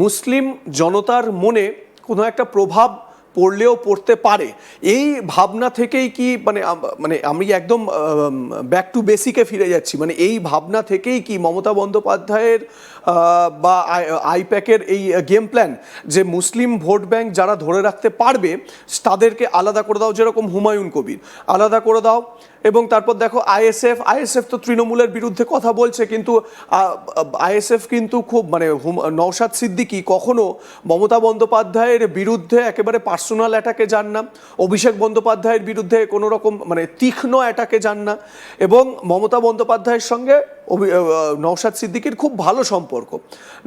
মুসলিম জনতার মনে কোনো একটা প্রভাব পড়লেও পড়তে পারে, এই ভাবনা থেকেই কি মানে আমি একদম ব্যাক টু বেসিকে ফিরে যাচ্ছি, মানে এই ভাবনা থেকেই কি মমতা বন্দ্যোপাধ্যায়ের বা আইপ্যাকের এই গেম প্ল্যান যে মুসলিম ভোট ব্যাংক যারা ধরে রাখতে পারবে তাদেরকে আলাদা করে দাও, যেরকম হুমায়ুন কবির আলাদা করে দাও, এবং তারপর দেখো আইএসএফ তো তৃণমূলের বিরুদ্ধে কথা বলছে, কিন্তু আইএসএফ কিন্তু খুব মানে নওশাদ সিদ্দিকী কখনো মমতা বন্দ্যোপাধ্যায়ের বিরুদ্ধে একেবারে পার্সোনাল অ্যাটাকে যান না, অভিষেক বন্দ্যোপাধ্যায়ের বিরুদ্ধে কোনো রকম মানে তীক্ষ্ণ অ্যাটাকে যান না, এবং মমতা বন্দ্যোপাধ্যায়ের সঙ্গে নওশাদ সিদ্দিকীর খুব ভালো সম্পর্ক।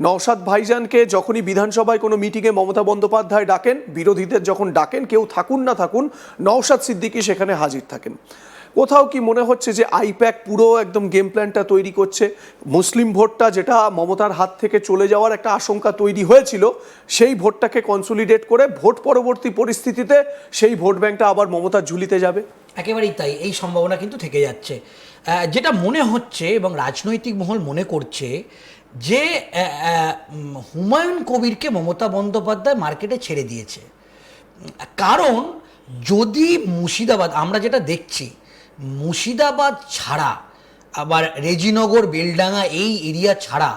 নওশাদ ভাইজানকে যখনই বিধানসভায় কোনো মিটিংয়ে মমতা বন্দ্যোপাধ্যায় ডাকেন, বিরোধীদের যখন ডাকেন, কেউ থাকুন না থাকুন, নওশাদ সিদ্দিকী সেখানে হাজির থাকেন। কোথাও কি মনে হচ্ছে যে আইপ্যাক পুরো একদম গেম প্ল্যানটা তৈরি করছে, মুসলিম ভোটটা যেটা মমতার হাত থেকে চলে যাওয়ার একটা আশঙ্কা তৈরি হয়েছিল, সেই ভোটটাকে কনসলিডেট করে ভোট পরবর্তী পরিস্থিতিতে সেই ভোট ব্যাংকটা আবার মমতার ঝুলিতে যাবে? একেবারেই তাই, এই সম্ভাবনা কিন্তু থেকে যাচ্ছে। যেটা মনে হচ্ছে এবং রাজনৈতিক মহল মনে করছে যে হুমায়ুন কবিরকে মমতা বন্দ্যোপাধ্যায় মার্কেটে ছেড়ে দিয়েছে। কারণ যদি মুর্শিদাবাদ, আমরা যেটা দেখছি, মুর্শিদাবাদ ছাড়া আবার রেজিনগর, বেলডাঙ্গা এই এরিয়া ছাড়া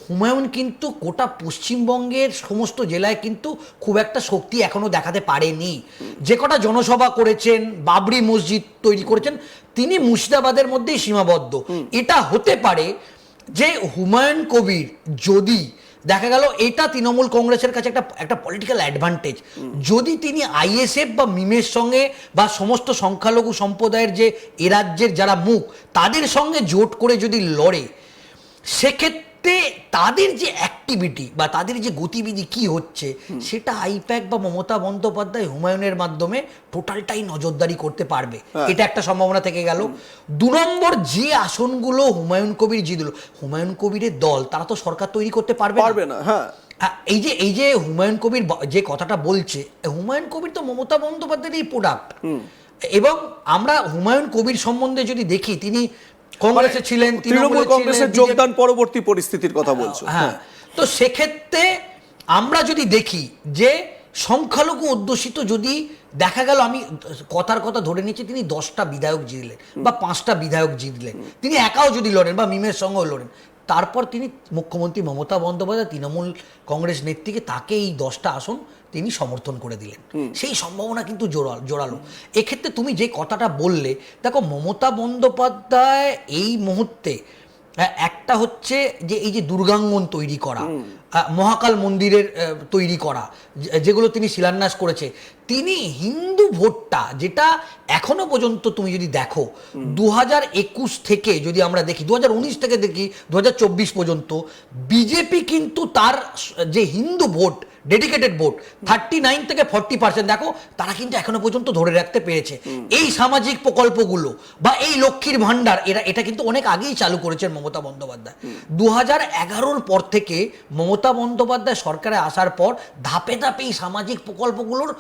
হুমায়ুন কিন্তু গোটা পশ্চিমবঙ্গের সমস্ত জেলায় কিন্তু খুব একটা শক্তি এখনও দেখাতে পারেনি। যে কটা জনসভা করেছেন, বাবরি মসজিদ তৈরি করেছেন, তিনি মুর্শিদাবাদের মধ্যেই সীমাবদ্ধ। এটা হতে পারে যে হুমায়ুন কবির যদি দেখা গেল এটা তৃণমূল কংগ্রেসের কাছে একটা পলিটিক্যাল অ্যাডভান্টেজ, যদি তিনি আইএসএফ বা মিমের সঙ্গে বা সমস্ত সংখ্যালঘু সম্প্রদায়ের যে এ রাজ্যের যারা মুখ, তাদের সঙ্গে জোট করে যদি লড়ে, সেক্ষেত্রে তাদের যে অ্যাক্টিভিটি বা তাদের যে গতিবিধি কি হচ্ছে সেটা আইপ্যাক বা মমতা বন্দ্যোপাধ্যায় হুমায়ুনের মাধ্যমে টোটালটাই নজরদারি করতে পারবে। এটা একটা সম্ভাবনা থেকে গেল। 2 নম্বর, যে আসনগুলো হুমায়ুন কবির জিতল, হুমায়ুন কবিরের দল তারা তো সরকার তৈরি করতে পারবে না। হ্যাঁ, এই যে হুমায়ুন কবির যে কথাটা বলছে, হুমায়ুন কবির তো মমতা বন্দ্যোপাধ্যায়ের প্রোডাক্ট। এবং আমরা হুমায়ুন কবির সম্বন্ধে যদি দেখি, তিনি কংগ্রেসে ছিলেন, তৃণমূল কংগ্রেসের যোগদান পরবর্তী পরিস্থিতির কথা বলছো। হ্যাঁ, তো সেক্ষেত্রে আমরা যদি দেখি যে সংখ্যালঘু অধ্যুষিত, যদি দেখা গেল, আমি কথার কথা ধরে নিচ্ছি তিনি 10টা বিধায়ক জিতলেন বা 5টা বিধায়ক জিতলেন, তিনি একাও যদি লড়েন বা মিমের সঙ্গেও লড়েন, তারপর তিনি মুখ্যমন্ত্রী মমতা বন্দ্যোপাধ্যায় তৃণমূল কংগ্রেস নেত্রীকে তাকে এই 10টা আসন তিনি সমর্থন করে দিলেন, সেই সম্ভাবনা কিন্তু জোরালো। এক্ষেত্রে তুমি যে কথাটা বললে, দেখো মমতা বন্দ্যোপাধ্যায় এই মুহূর্তে একটা হচ্ছে যে এই যে দুর্গাঙ্গন তৈরি করা, মহাকাল মন্দিরের তৈরি করা, যেগুলো তিনি শিলান্যাস করেছে, তিনি হিন্দু ভোটটা, যেটা এখনো পর্যন্ত তুমি যদি দেখো 2021 থেকে যদি আমরা দেখি, 2019 থেকে দেখি 2024 পর্যন্ত, বিজেপি কিন্তু তার যে হিন্দু ভোট, ডেডিকেটেড ভোট 39 থেকে 40% দেখো, তারা কিন্তু এখনো পর্যন্ত ধরে রাখতে পেরেছে। এই সামাজিক প্রকল্পগুলো বা এই লক্ষ্মীর ভান্ডার, এটা কিন্তু অনেক আগেই চালু করেছেন মমতা বন্দ্যোপাধ্যায়। 2011-র পর থেকে মমতা বন্দ্যোপাধ্যায় সরকারে আসার পর ধাপে ধাপে এই সামাজিক প্রকল্পগুলোর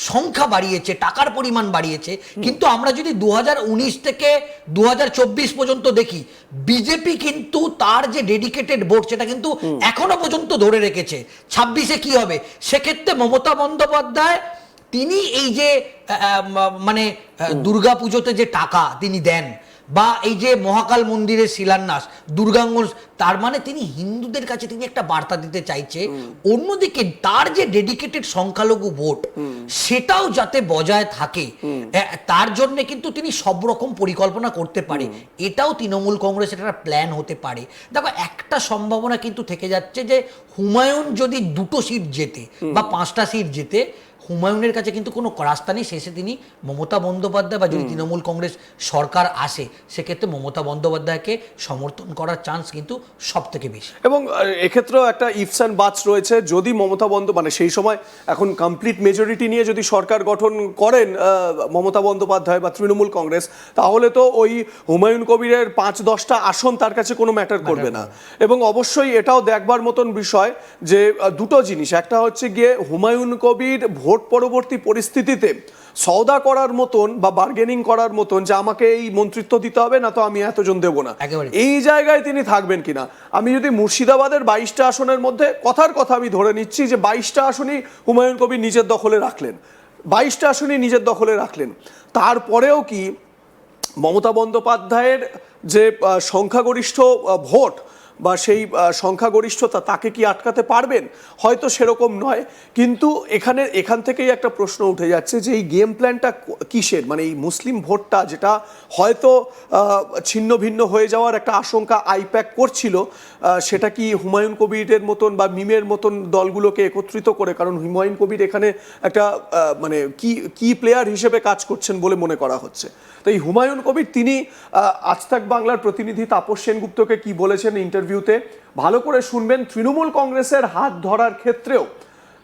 সংখ্যা বাড়িয়েছে, টাকার পরিমাণ বাড়িয়েছে। কিন্তু আমরা যদি 2019 থেকে 2024 পর্যন্ত দেখি, বিজেপি কিন্তু তার যে ডেডিকেটেড ভোট সেটা কিন্তু এখনো পর্যন্ত ধরে রেখেছে। 26-এ কি হবে? সেক্ষেত্রে মমতা বন্দ্যোপাধ্যায় তিনি এই যে মানে দুর্গাপুজোতে যে টাকা তিনি দেন, বা এই যে মহাকাল মন্দিরের শিলান্যাস, দুর্গাঙ্গন, তার মানে তিনি হিন্দুদের কাছে তিনি একটা বার্তা দিতে চাইছে। অন্যদিকে তার যে ডেডিকেটেড সংখ্যালঘু ভোট, সেটাও যাতে বজায় থাকে, তার জন্য কিন্তু তিনি সব রকম পরিকল্পনা করতে পারে। এটাও তৃণমূল কংগ্রেসের একটা প্ল্যান হতে পারে। দেখো, একটা সম্ভাবনা কিন্তু থেকে যাচ্ছে যে হুমায়ুন যদি 2টো সিট জেতে বা 5টা সিট জেতে, হুমায়ুনের কাছে কিন্তু কোনো রাস্তা নেই, শেষে তিনি মমতা বন্দ্যোপাধ্যায় বা যদি তৃণমূল কংগ্রেস সরকার আসে, সেক্ষেত্রে মমতা বন্দ্যোপাধ্যায়কে সমর্থন করার চান্স কিন্তু সব থেকে বেশি। এবং এক্ষেত্রেও একটা ইফস অ্যান্ড বাটস রয়েছে, যদি মমতা মানে সেই সময় এখন কমপ্লিট মেজরিটি নিয়ে যদি সরকার গঠন করেন মমতা বন্দ্যোপাধ্যায় বা তৃণমূল কংগ্রেস, তাহলে তো ওই হুমায়ুন কবিরের 5-10টা আসন তার কাছে কোনো ম্যাটার করবে না। এবং অবশ্যই এটাও দেখবার মতন বিষয় যে দুটো জিনিস, একটা হচ্ছে গিয়ে হুমায়ুন কবির ভোট পরবর্তী পরিস্থিতিতে সওদা করার মতন বা বার্গেনিং করার মতন যে আমাকে এই মন্ত্রিত্ব দিতে হবে, না তো আমি এতজন দেবো না, একেবারে। এই জায়গায় তিনি থাকবেন কিনা। আমি যদি মুর্শিদাবাদের 22টা আসনের মধ্যে কথার কথা আমি ধরে নিচ্ছি যে 22টা আসনই হুমায়ুন কবির নিজের দখলে রাখলেন, 22টা আসনই নিজের দখলে রাখলেন, তারপরেও কি মমতা বন্দ্যোপাধ্যায়ের যে সংখ্যাগরিষ্ঠ ভোট বা সেই সংখ্যাগরিষ্ঠতা তাকে কি আটকাতে পারবেন? হয়তো সেরকম নয়, কিন্তু এখান থেকেই একটা প্রশ্ন উঠে যাচ্ছে যে এই গেম প্ল্যানটা কিসের, মানে এই মুসলিম ভোটটা যেটা হয়তো ছিন্ন ভিন্ন হয়ে যাওয়ার একটা আশঙ্কা আইপ্যাক করছিল, সেটা কি হুমায়ুন কবিরের মতন বা মিমের মতন দলগুলোকে একত্রিত করে, কারণ হুমায়ুন কবির এখানে একটা মানে কি প্লেয়ার হিসেবে কাজ করছেন বলে মনে করা হচ্ছে। তো এই হুমায়ুন কবির তিনি আজ তাক বাংলার প্রতিনিধি তাপস সেনগুপ্তকে কি বলেছেন ইন্টারভিউতে ভালো করে শুনবেন। তৃণমূল কংগ্রেসের হাত ধরার ক্ষেত্রেও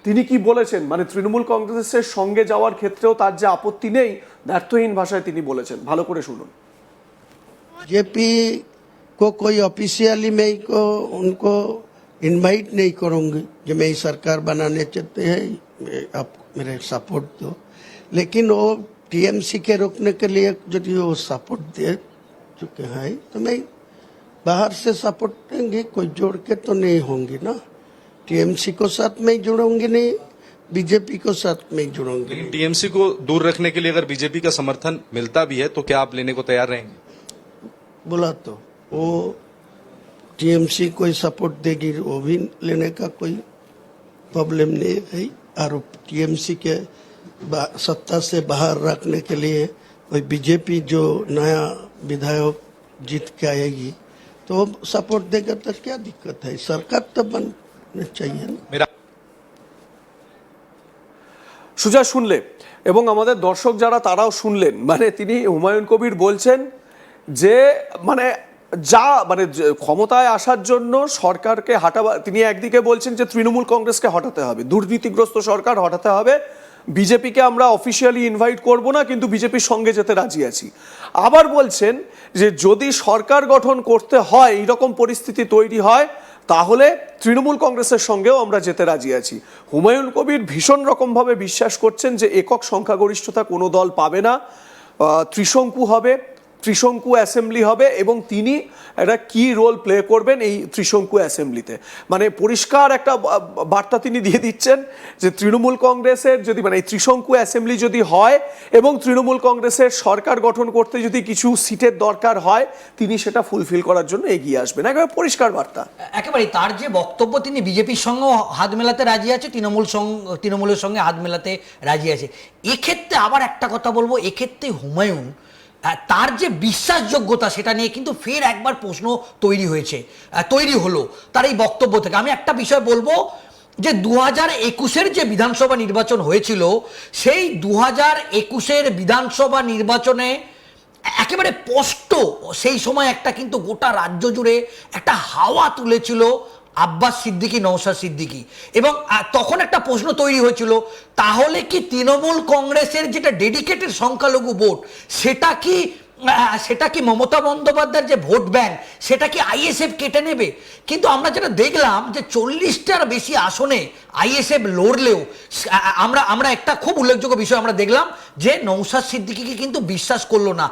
তিনি কি বলেছেন, মানে তৃণমূল কংগ্রেসের সঙ্গে যাওয়ার ক্ষেত্রেও তার যে আপত্তি নেই, ব্যর্থহীন ভাষায় তিনি বলেছেন, ভালো করে শুনুন। जेपी को कोई ऑफिशियली मैं को उनको इनवाइट नहीं करूंगी कि मैं ही सरकार बनाने चाहते हैं, आप मेरे सपोर्ट दो, लेकिन वो टीएमसी के रोकने के लिए यदि वो सपोर्ट दे चुके हैं तो मैं बाहर से सपोर्ट देंगे, कोई जोड़ के तो नहीं होंगी ना। टीएमसी को साथ में जुड़ूंगी नहीं, बीजेपी को साथ में जुड़ूंगी। लेकिन टीएमसी को दूर रखने के लिए अगर बीजेपी का समर्थन मिलता भी है तो क्या आप लेने को तैयार रहेंगे? बोला तो वो टीएमसी कोई सपोर्ट देगी, वो भी लेने का कोई प्रॉब्लम नहीं है। और टीएमसी के सत्ता से बाहर रखने के लिए कोई बीजेपी जो नया विधायक जीत के आएगी तो सपोर्ट देगा तो क्या दिक्कत है, सरकार तो बनना चाहिए ना। मेरा সুজা শুনলে এবং আমাদের দর্শক যারা তারাও শুনলেন, মানে তিনি হুমায়ুন কবির বলছেন যে মানে ক্ষমতায় আসার জন্য সরকারকে তিনি একদিকে বলছেন যে তৃণমূল কংগ্রেসকে হটাতে হবে, দুর্নীতিগ্রস্ত সরকার হটাতে হবে, বিজেপিকে আমরা অফিসিয়ালি ইনভাইট করব না, কিন্তু বিজেপির সঙ্গে যেতে রাজি আছি। আবার বলছেন যে যদি সরকার গঠন করতে হয়, এইরকম পরিস্থিতি তৈরি হয়, তাহলে তৃণমূল কংগ্রেসের সঙ্গেও আমরা যেতে রাজি আছি। হুমায়ুন কবির ভীষণ রকমভাবে বিশ্বাস করছেন যে একক সংখ্যাগরিষ্ঠতা কোনো দল পাবে না, ত্রিশঙ্কু হবে, ত্রিশঙ্কু অ্যাসেম্বলি হবে, এবং তিনি একটা কি রোল প্লে করবেন এই ত্রিশঙ্কু অ্যাসেম্বলিতে। মানে পরিষ্কার একটা বার্তা তিনি দিয়ে দিচ্ছেন যে তৃণমূল কংগ্রেসের যদি মানে এই ত্রিশঙ্কু অ্যাসেম্বলি যদি হয় এবং তৃণমূল কংগ্রেসের সরকার গঠন করতে যদি কিছু সিটের দরকার হয়, তিনি সেটা ফুলফিল করার জন্য এগিয়ে আসবেন। একেবারে পরিষ্কার বার্তা। একেবারে তার যে বক্তব্য, তিনি বিজেপির সঙ্গে হাত মেলাতে রাজি আছে, তৃণমূলের সঙ্গে হাত মেলাতে রাজি আছে। এক্ষেত্রে আবার একটা কথা বলবো, এক্ষেত্রে হুমায়ুন তার যে বিশ্বাসযোগ্যতা সেটা নিয়ে কিন্তু ফের একবার প্রশ্ন তৈরি হলো তার এই বক্তব্য থেকে। আমি একটা বিষয় বলবো যে 2021-এর যে বিধানসভা নির্বাচন হয়েছিল, সেই 2021-এর বিধানসভা নির্বাচনে একেবারে স্পষ্ট সেই সময় একটা কিন্তু গোটা রাজ্য জুড়ে একটা হাওয়া তুলেছিল আব্বাস সিদ্দিকী, নওশাদ সিদ্দিকী, এবং তখন একটা প্রশ্ন তৈরি হয়েছিল, তাহলে কি তৃণমূল কংগ্রেসের যেটা ডেডিকেটেড সংখ্যালঘু ভোট সেটা কি মমতা বন্দ্যোপাধ্যায়ের যে ভোট ব্যাংক সেটা কি আইএসএফ কেটে নেবে? কিন্তু আমরা যেটা দেখলাম যে 40টার বেশি আসনে আইএসএফ লড়লেও আমরা একটা খুব উল্লেখযোগ্য বিষয় আমরা দেখলাম যে নওশাদ সিদ্দিকীকে কিন্তু বিশ্বাস করলো না।